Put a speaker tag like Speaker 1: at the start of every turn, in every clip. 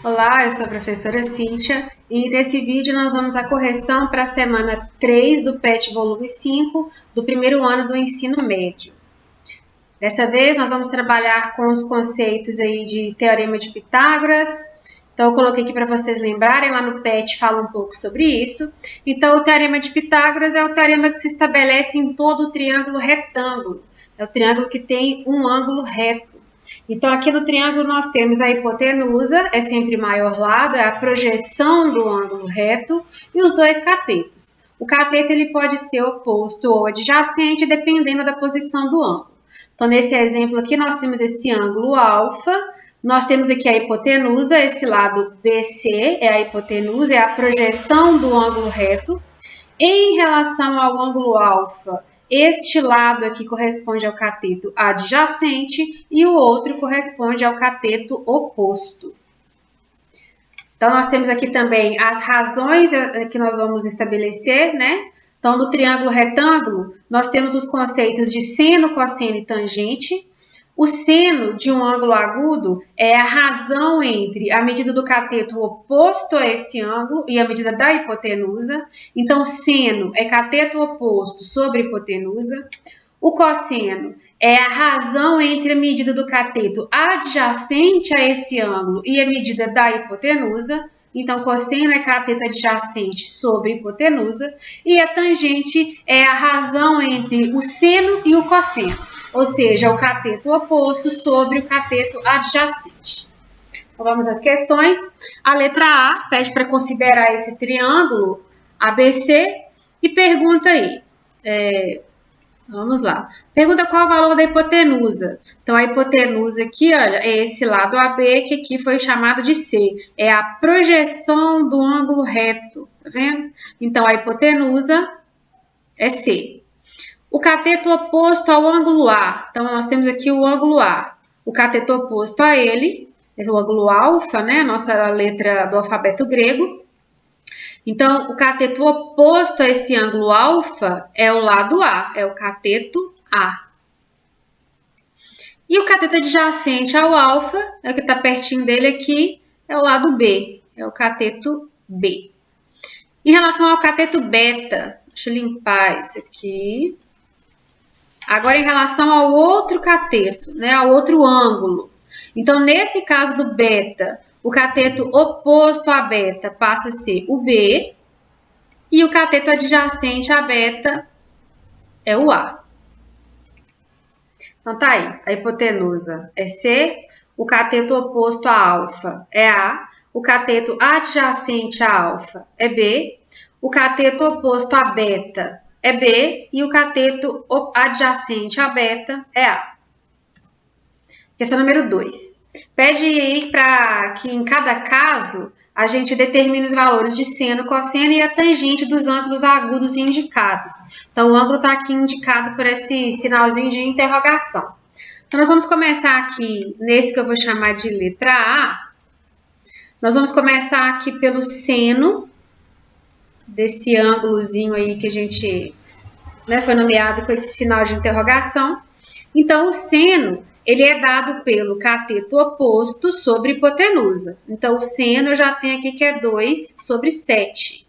Speaker 1: Olá, eu sou a professora Cíntia e nesse vídeo nós vamos à correção para a semana 3 do PET volume 5 do primeiro ano do ensino médio. Desta vez nós vamos trabalhar com os conceitos aí de Teorema de Pitágoras. Então eu coloquei aqui para vocês lembrarem, lá no PET fala um pouco sobre isso. Então o Teorema de Pitágoras é o teorema que se estabelece em todo o triângulo retângulo. É o triângulo que tem um ângulo reto. Então, aqui no triângulo nós temos a hipotenusa, é sempre maior lado, é a projeção do ângulo reto, e os dois catetos. O cateto ele pode ser oposto ou adjacente, dependendo da posição do ângulo. Então, nesse exemplo aqui, nós temos esse ângulo alfa, nós temos aqui a hipotenusa, esse lado BC é a hipotenusa, é a projeção do ângulo reto. Em relação ao ângulo alfa, este lado aqui corresponde ao cateto adjacente e o outro corresponde ao cateto oposto. Então, nós temos aqui também as razões que nós vamos estabelecer, né? Então, no triângulo retângulo, nós temos os conceitos de seno, cosseno e tangente. O seno de um ângulo agudo é a razão entre a medida do cateto oposto a esse ângulo e a medida da hipotenusa. Então, seno é cateto oposto sobre hipotenusa. O cosseno é a razão entre a medida do cateto adjacente a esse ângulo e a medida da hipotenusa. Então, cosseno é cateto adjacente sobre hipotenusa. E a tangente é a razão entre o seno e o cosseno, ou seja, o cateto oposto sobre o cateto adjacente. Então, vamos às questões. A letra A pede para considerar esse triângulo ABC e pergunta aí. Vamos lá. Pergunta qual o valor da hipotenusa. Então, a hipotenusa aqui, olha, é esse lado AB, que aqui foi chamado de C. É a projeção do ângulo reto, tá vendo? Então, a hipotenusa é C. O cateto oposto ao ângulo A. Então, nós temos aqui o ângulo A. O cateto oposto a ele é o ângulo alfa, né? Nossa letra do alfabeto grego. Então, o cateto oposto a esse ângulo alfa é o lado A, é o cateto A. E o cateto adjacente ao alfa, é o que está pertinho dele aqui, é o lado B, é o cateto B. Em relação ao cateto beta, deixa eu limpar isso aqui. Agora, em relação ao outro cateto, né, ao outro ângulo. Então, nesse caso do beta, o cateto oposto a beta passa a ser o B e o cateto adjacente a beta é o A. Então, tá aí. A hipotenusa é C, o cateto oposto a alfa é A, o cateto adjacente a alfa é B, o cateto oposto a beta é B e o cateto adjacente a beta é A. Questão número 2. Pede aí para que em cada caso a gente determine os valores de seno, cosseno e a tangente dos ângulos agudos indicados. Então, o ângulo está aqui indicado por esse sinalzinho de interrogação. Então, nós vamos começar aqui nesse que eu vou chamar de letra A. Nós vamos começar aqui pelo seno desse ângulozinho aí que a gente, né, foi nomeado com esse sinal de interrogação. Então, o seno ele é dado pelo cateto oposto sobre hipotenusa. Então, o seno eu já tenho aqui que é 2 sobre 7.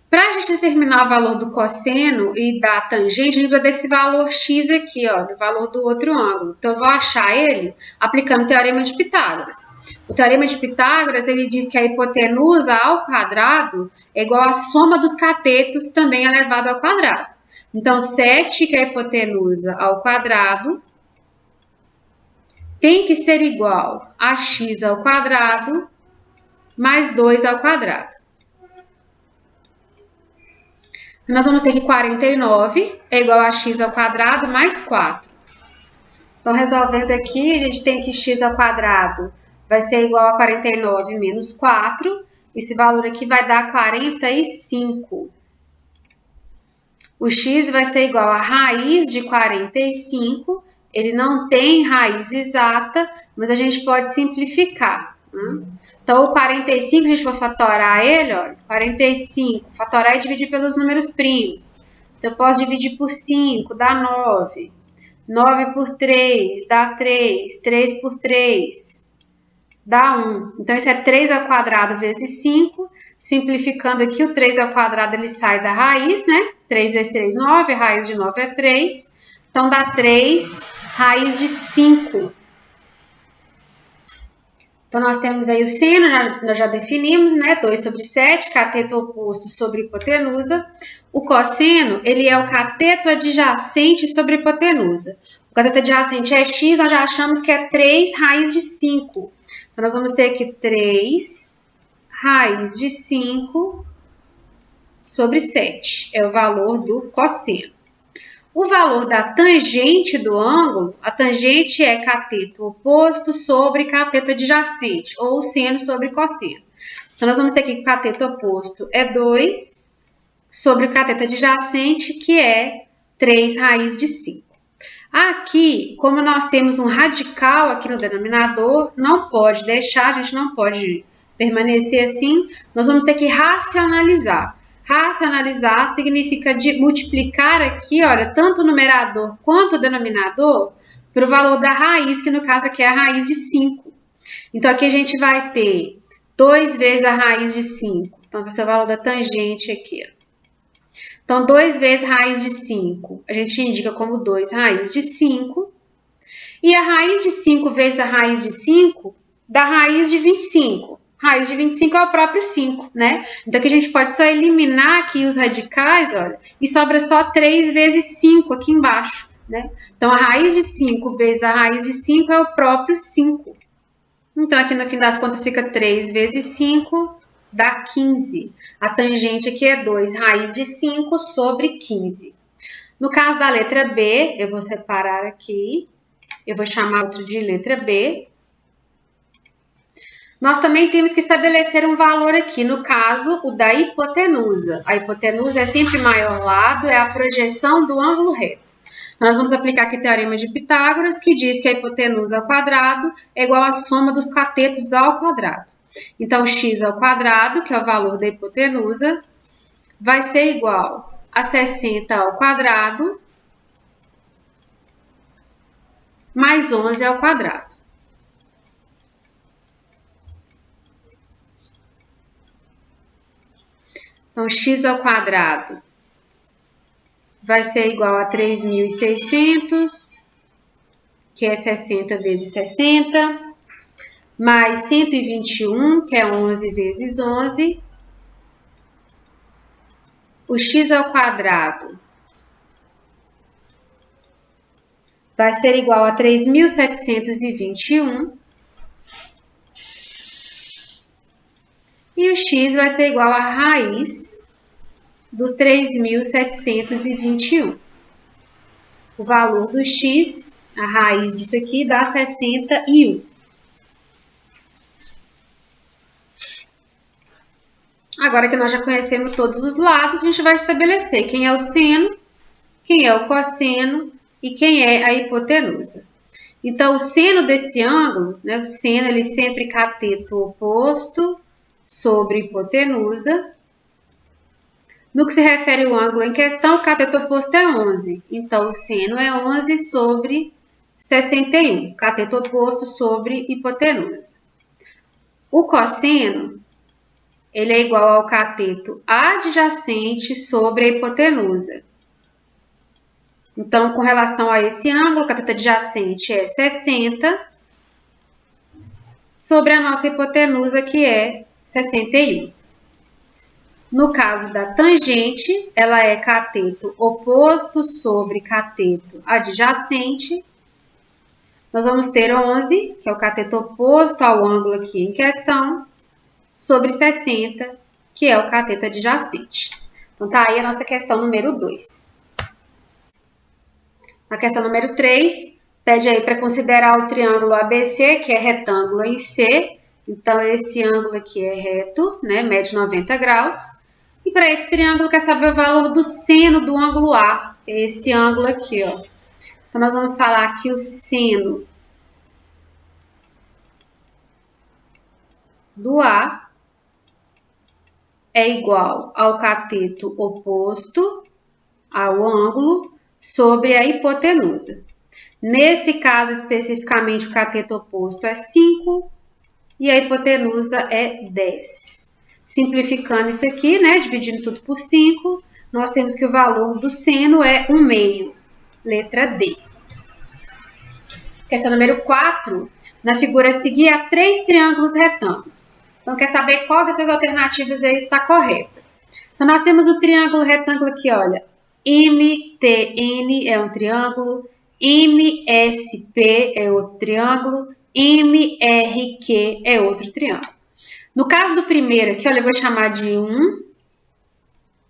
Speaker 1: Para a gente determinar o valor do cosseno e da tangente, a gente vai desse valor x aqui, ó, o valor do outro ângulo. Então, eu vou achar ele aplicando o Teorema de Pitágoras. O Teorema de Pitágoras, ele diz que a hipotenusa ao quadrado é igual à soma dos catetos também elevado ao quadrado. Então, 7, que é a hipotenusa ao quadrado, tem que ser igual a x ao quadrado mais 2 ao quadrado. Nós vamos ter que 49 é igual a x ao quadrado mais 4. Então, resolvendo aqui, a gente tem que x ao quadrado vai ser igual a 49 menos 4. Esse valor aqui vai dar 45. O x vai ser igual a raiz de 45. Ele não tem raiz exata, mas a gente pode simplificar. Né? Então, o 45, a gente vai fatorar ele, olha, 45, fatorar e dividir pelos números primos. Então, eu posso dividir por 5, dá 9. 9 por 3 dá 3, 3 por 3 dá 1. Então, isso é 3 ao quadrado vezes 5. Simplificando aqui, o 3 ao quadrado ele sai da raiz, né? 3 vezes 3, 9. A raiz de 9 é 3. Então, dá 3 raiz de 5. Então, nós temos aí o seno, nós já definimos, né? 2 sobre 7, cateto oposto sobre hipotenusa. O cosseno, ele é o cateto adjacente sobre hipotenusa. O cateto adjacente é x, nós já achamos que é 3 raiz de 5. Então, nós vamos ter aqui 3 raiz de 5 sobre 7. É o valor do cosseno. O valor da tangente do ângulo, a tangente é cateto oposto sobre cateto adjacente, ou seno sobre cosseno. Então, nós vamos ter aqui que o cateto oposto é 2 sobre o cateto adjacente, que é 3 raiz de 5. Aqui, como nós temos um radical aqui no denominador, não pode deixar, a gente não pode permanecer assim, nós vamos ter que racionalizar. Racionalizar significa multiplicar aqui, olha, tanto o numerador quanto o denominador para o valor da raiz, que no caso aqui é a raiz de 5. Então, aqui a gente vai ter 2 vezes a raiz de 5. Então, vai ser o valor da tangente aqui. Então, 2 vezes raiz de 5, a gente indica como 2 raiz de 5. E a raiz de 5 vezes a raiz de 5 dá raiz de 25. Raiz de 25 é o próprio 5, né? Então, aqui a gente pode só eliminar aqui os radicais, olha, e sobra só 3 vezes 5 aqui embaixo, né? Então, a raiz de 5 vezes a raiz de 5 é o próprio 5. Então, aqui no fim das contas fica 3 vezes 5, dá 15. A tangente aqui é 2 raiz de 5 sobre 15. No caso da letra B, eu vou separar aqui, eu vou chamar outro de letra B. Nós também temos que estabelecer um valor aqui, no caso, o da hipotenusa. A hipotenusa é sempre maior lado, é a projeção do ângulo reto. Nós vamos aplicar aqui o teorema de Pitágoras, que diz que a hipotenusa ao quadrado é igual à soma dos catetos ao quadrado. Então, x ao quadrado, que é o valor da hipotenusa, vai ser igual a 60 ao quadrado mais 11 ao quadrado. Então, x ao quadrado vai ser igual a 3.600, que é 60 vezes 60, mais 121, que é 11 vezes 11. O x ao quadrado vai ser igual a 3.721. E o x vai ser igual a raiz do 3.721. O valor do x, a raiz disso aqui, dá 61. Agora que nós já conhecemos todos os lados, a gente vai estabelecer quem é o seno, quem é o cosseno e quem é a hipotenusa. Então, o seno desse ângulo, né, o seno ele sempre cateto oposto sobre hipotenusa. No que se refere ao ângulo em questão, o cateto oposto é 11. Então, o seno é 11 sobre 61. Cateto oposto sobre hipotenusa. O cosseno, ele é igual ao cateto adjacente sobre a hipotenusa. Então, com relação a esse ângulo, o cateto adjacente é 60 sobre a nossa hipotenusa, que é 61. No caso da tangente, ela é cateto oposto sobre cateto adjacente. Nós vamos ter 11, que é o cateto oposto ao ângulo aqui em questão, sobre 60, que é o cateto adjacente. Então, tá aí a nossa questão número 2. A questão número 3 pede aí para considerar o triângulo ABC, que é retângulo em C. Então, esse ângulo aqui é reto, né, mede 90 graus. E para esse triângulo, quer saber o valor do seno do ângulo A, é esse ângulo aqui, ó. Então, nós vamos falar que o seno do A é igual ao cateto oposto ao ângulo sobre a hipotenusa. Nesse caso, especificamente, o cateto oposto é 5 e a hipotenusa é 10. Simplificando isso aqui, né, dividindo tudo por 5, nós temos que o valor do seno é 1/2, letra D. Questão número 4. Na figura a seguir, há 3 triângulos retângulos. Então, quer saber qual dessas alternativas aí está correta. Então, nós temos o triângulo retângulo aqui, olha. MTN é um triângulo, MSP é outro triângulo, MRQ é outro triângulo. No caso do primeiro aqui, olha, eu vou chamar de 1,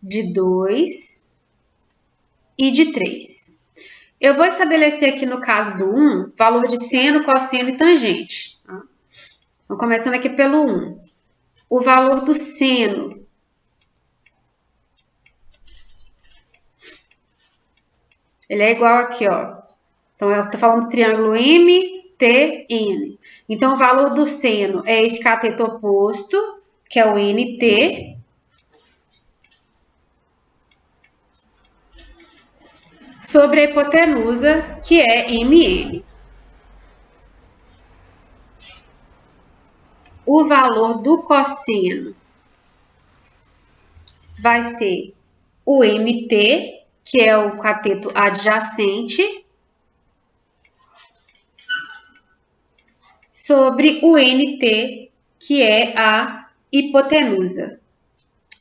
Speaker 1: de 2 e de 3. Eu vou estabelecer aqui no caso do 1, valor de seno, cosseno e tangente. Tá? Então, começando aqui pelo 1. O valor do seno ele é igual aqui, ó. Então, eu estou falando do triângulo MTN. Então, o valor do seno é esse cateto oposto, que é o NT, sobre a hipotenusa, que é MN. O valor do cosseno vai ser o MT, que é o cateto adjacente, sobre o NT, que é a hipotenusa.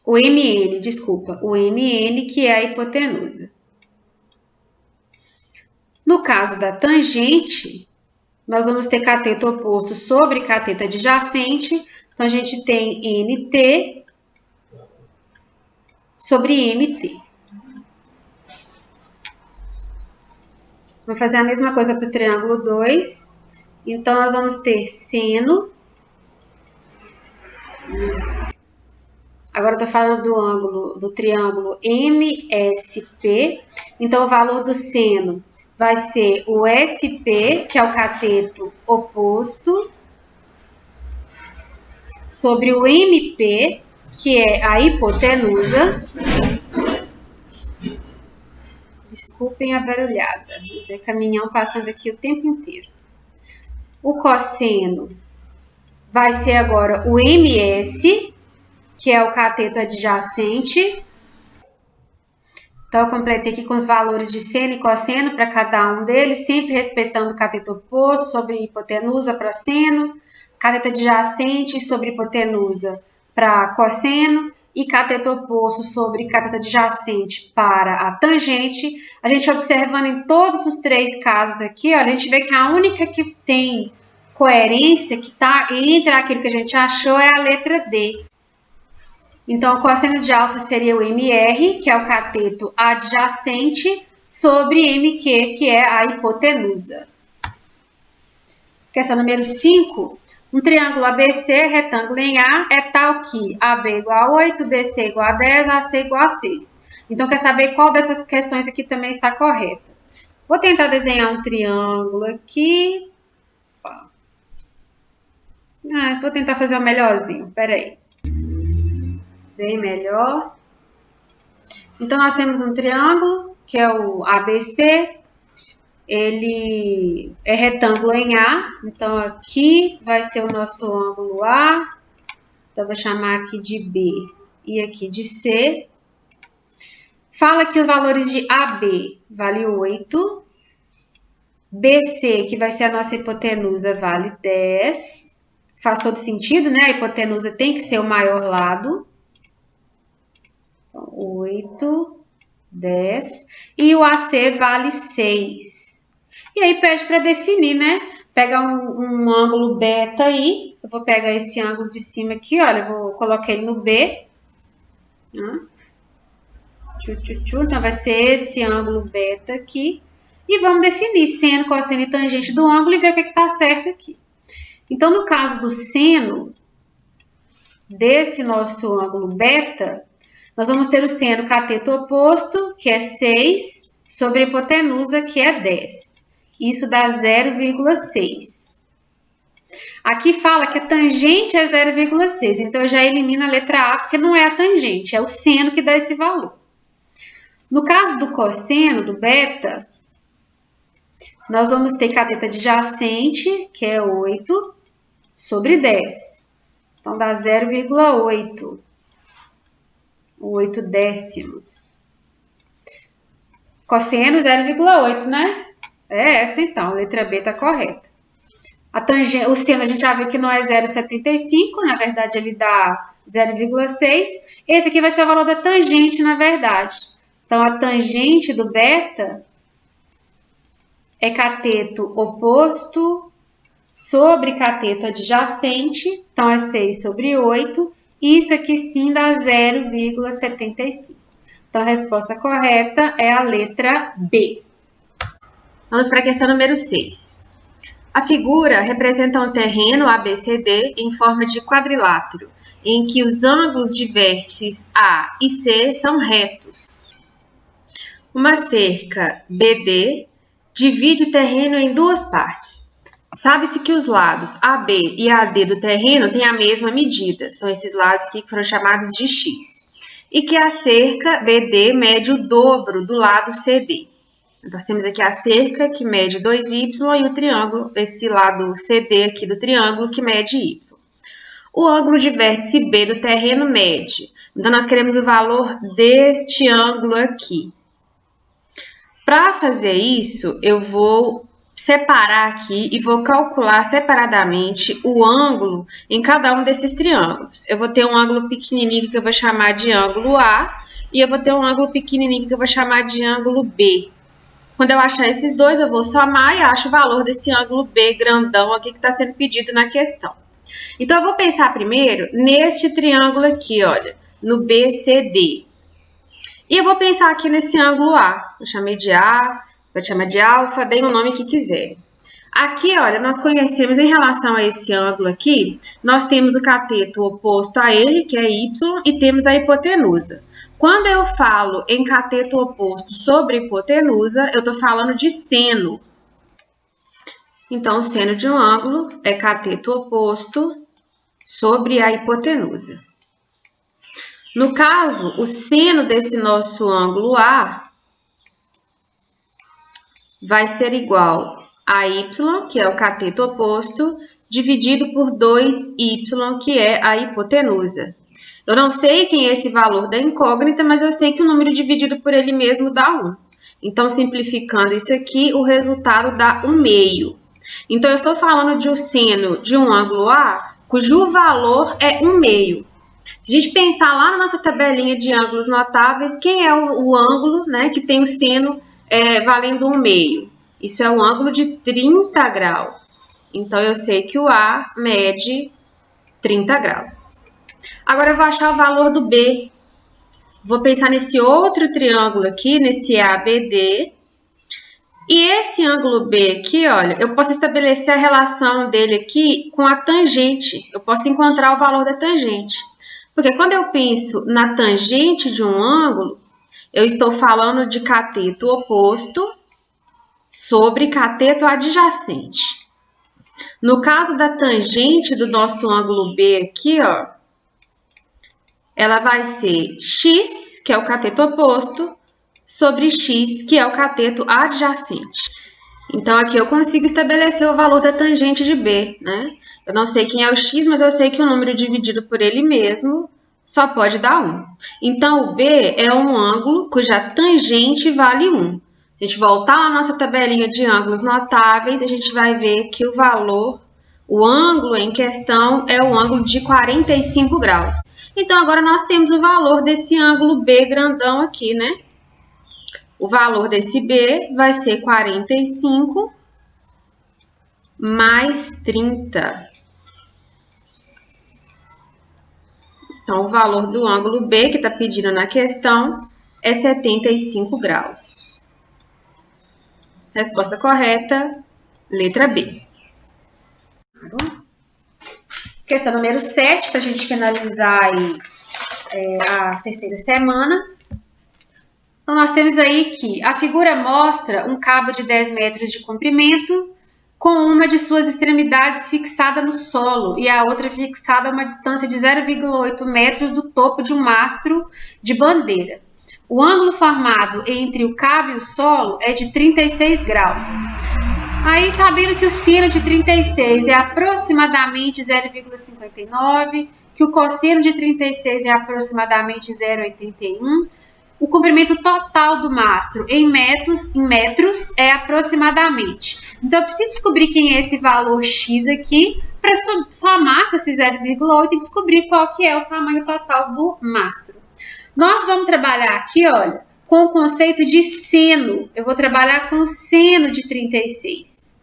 Speaker 1: O MN, desculpa, o MN, que é a hipotenusa. No caso da tangente, nós vamos ter cateto oposto sobre cateto adjacente. Então, a gente tem NT sobre MT. Vamos fazer a mesma coisa para o triângulo 2. Então, nós vamos ter seno. Agora, eu estou falando do ângulo do triângulo MSP. Então, o valor do seno vai ser o SP, que é o cateto oposto, sobre o MP, que é a hipotenusa. Desculpem a barulhada, é caminhão passando aqui o tempo inteiro. O cosseno vai ser agora o MS, que é o cateto adjacente. Então, eu completei aqui com os valores de seno e cosseno para cada um deles, sempre respeitando o cateto oposto sobre hipotenusa para seno, cateto adjacente sobre hipotenusa para cosseno e cateto oposto sobre cateto adjacente para a tangente. A gente observando em todos os 3 casos aqui, olha, a gente vê que a única que tem coerência, que está entre aquilo que a gente achou, é a letra D. Então, o cosseno de alfa seria o MR, que é o cateto adjacente, sobre MQ, que é a hipotenusa. Questão número 5. Um triângulo ABC, retângulo em A, é tal que AB igual a 8, BC igual a 10, AC igual a 6. Então, quer saber qual dessas questões aqui também está correta? Vou tentar desenhar um triângulo aqui. Vou tentar fazer o melhorzinho, peraí. Bem melhor. Então, nós temos um triângulo, que é o ABC. Ele é retângulo em A. Então, aqui vai ser o nosso ângulo A. Então, vou chamar aqui de B e aqui de C. Fala que os valores de AB vale 8. BC, que vai ser a nossa hipotenusa, vale 10. Faz todo sentido, né? A hipotenusa tem que ser o maior lado. 8, 10. E o AC vale 6. E aí pede para definir, né? Pega um ângulo beta aí. Eu vou pegar esse ângulo de cima aqui, olha. Eu vou colocar ele no B. Então, vai ser esse ângulo beta aqui. E vamos definir seno, cosseno e tangente do ângulo e ver o que está certo aqui. Então, no caso do seno desse nosso ângulo beta, nós vamos ter o seno cateto oposto, que é 6, sobre a hipotenusa, que é 10. Isso dá 0,6. Aqui fala que a tangente é 0,6, então eu já elimino a letra A, porque não é a tangente, é o seno que dá esse valor. No caso do cosseno, do beta, nós vamos ter cateto adjacente, que é 8, sobre 10. Então, dá 0,8. 8 décimos. Cosseno 0,8, né? É essa então, a letra B está correta. O seno a gente já viu que não é 0,75, na verdade ele dá 0,6. Esse aqui vai ser o valor da tangente, na verdade. Então, a tangente do beta é cateto oposto sobre cateto adjacente. Então, é 6 sobre 8. Isso aqui sim dá 0,75. Então, a resposta correta é a letra B. Vamos para a questão número 6. A figura representa um terreno ABCD em forma de quadrilátero, em que os ângulos de vértices A e C são retos. Uma cerca BD divide o terreno em duas partes. Sabe-se que os lados AB e AD do terreno têm a mesma medida, são esses lados aqui que foram chamados de X, e que a cerca BD mede o dobro do lado CD. Nós temos aqui a cerca que mede 2y e o triângulo, esse lado CD aqui do triângulo que mede y. O ângulo de vértice B do terreno mede. Então, nós queremos o valor deste ângulo aqui. Para fazer isso, eu vou separar aqui e vou calcular separadamente o ângulo em cada um desses triângulos. Eu vou ter um ângulo pequenininho que eu vou chamar de ângulo A e eu vou ter um ângulo pequenininho que eu vou chamar de ângulo B. Quando eu achar esses dois, eu vou somar e acho o valor desse ângulo B grandão aqui que está sendo pedido na questão. Então, eu vou pensar primeiro neste triângulo aqui, olha, no BCD. E eu vou pensar aqui nesse ângulo A. Eu chamei de A, vou chamar de alfa, dei o nome que quiser. Aqui, olha, nós conhecemos em relação a esse ângulo aqui, nós temos o cateto oposto a ele, que é Y, e temos a hipotenusa. Quando eu falo em cateto oposto sobre hipotenusa, eu estou falando de seno. Então, o seno de um ângulo é cateto oposto sobre a hipotenusa. No caso, o seno desse nosso ângulo A vai ser igual a y, que é o cateto oposto, dividido por 2y, que é a hipotenusa. Eu não sei quem é esse valor da incógnita, mas eu sei que o número dividido por ele mesmo dá 1. Então, simplificando isso aqui, o resultado dá 1/2. Então, eu estou falando de um seno de um ângulo A, cujo valor é 1/2. Se a gente pensar lá na nossa tabelinha de ângulos notáveis, quem é o ângulo, né, que tem o seno valendo 1/2? Isso é um ângulo de 30 graus. Então, eu sei que o A mede 30 graus. Agora, eu vou achar o valor do B. Vou pensar nesse outro triângulo aqui, nesse ABD. E esse ângulo B aqui, olha, eu posso estabelecer a relação dele aqui com a tangente. Eu posso encontrar o valor da tangente. Porque quando eu penso na tangente de um ângulo, eu estou falando de cateto oposto sobre cateto adjacente. No caso da tangente do nosso ângulo B aqui, ó, ela vai ser x, que é o cateto oposto, sobre x, que é o cateto adjacente. Então, aqui eu consigo estabelecer o valor da tangente de B, né? Eu não sei quem é o x, mas eu sei que o número dividido por ele mesmo só pode dar 1. Então, o B é um ângulo cuja tangente vale 1. Se a gente voltar na nossa tabelinha de ângulos notáveis, a gente vai ver que o valor, o ângulo em questão é o ângulo de 45 graus. Então, agora nós temos o valor desse ângulo B grandão aqui, né? O valor desse B vai ser 45 mais 30. Então, o valor do ângulo B, que está pedindo na questão, é 75 graus. Resposta correta, letra B. Questão número 7, para a gente finalizar aí, a terceira semana. Então, nós temos aí que a figura mostra um cabo de 10 metros de comprimento com uma de suas extremidades fixada no solo e a outra fixada a uma distância de 0,8 metros do topo de um mastro de bandeira. O ângulo formado entre o cabo e o solo é de 36 graus. Aí, sabendo que o seno de 36 é aproximadamente 0,59, que o cosseno de 36 é aproximadamente 0,81, o comprimento total do mastro em metros é aproximadamente. Então, eu preciso descobrir quem é esse valor X aqui, para somar com esse 0,8 e descobrir qual que é o tamanho total do mastro. Nós vamos trabalhar aqui, olha, com o conceito de seno. Eu vou trabalhar com o seno de 36.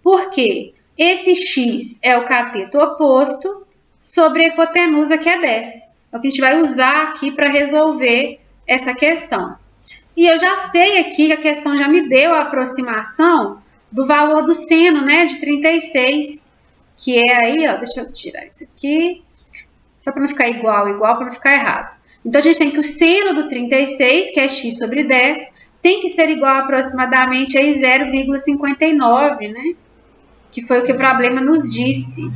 Speaker 1: Por quê? Esse X é o cateto oposto sobre a hipotenusa, que é 10. É o que a gente vai usar aqui para resolver essa questão. E eu já sei aqui que a questão já me deu a aproximação do valor do seno, né, de 36, que é aí, ó, deixa eu tirar isso aqui, só para não ficar igual, para não ficar errado. Então, a gente tem que o seno do 36, que é x sobre 10, tem que ser igual aproximadamente a 0,59, né? Que foi o que o problema nos disse.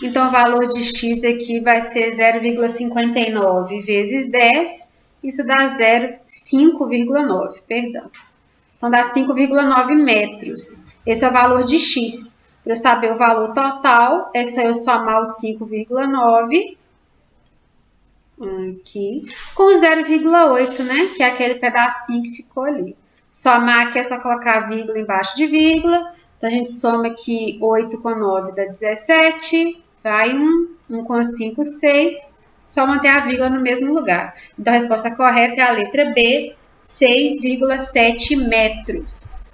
Speaker 1: Então, o valor de x aqui vai ser 0,59 vezes 10, isso dá 5,9, perdão. Então, dá 5,9 metros. Esse é o valor de x. Para eu saber o valor total, é só eu somar o 5,9 aqui com o 0,8, né? Que é aquele pedacinho que ficou ali. Somar aqui é só colocar a vírgula embaixo de vírgula. Então, a gente soma aqui 8 com 9 dá 17. Vai 1 com 5, 6. Só manter a vírgula no mesmo lugar. Então, a resposta correta é a letra B, 6,7 metros.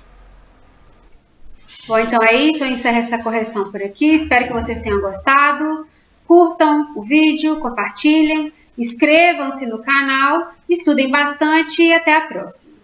Speaker 1: Bom, então é isso, eu encerro essa correção por aqui, espero que vocês tenham gostado, curtam o vídeo, compartilhem, inscrevam-se no canal, estudem bastante e até a próxima.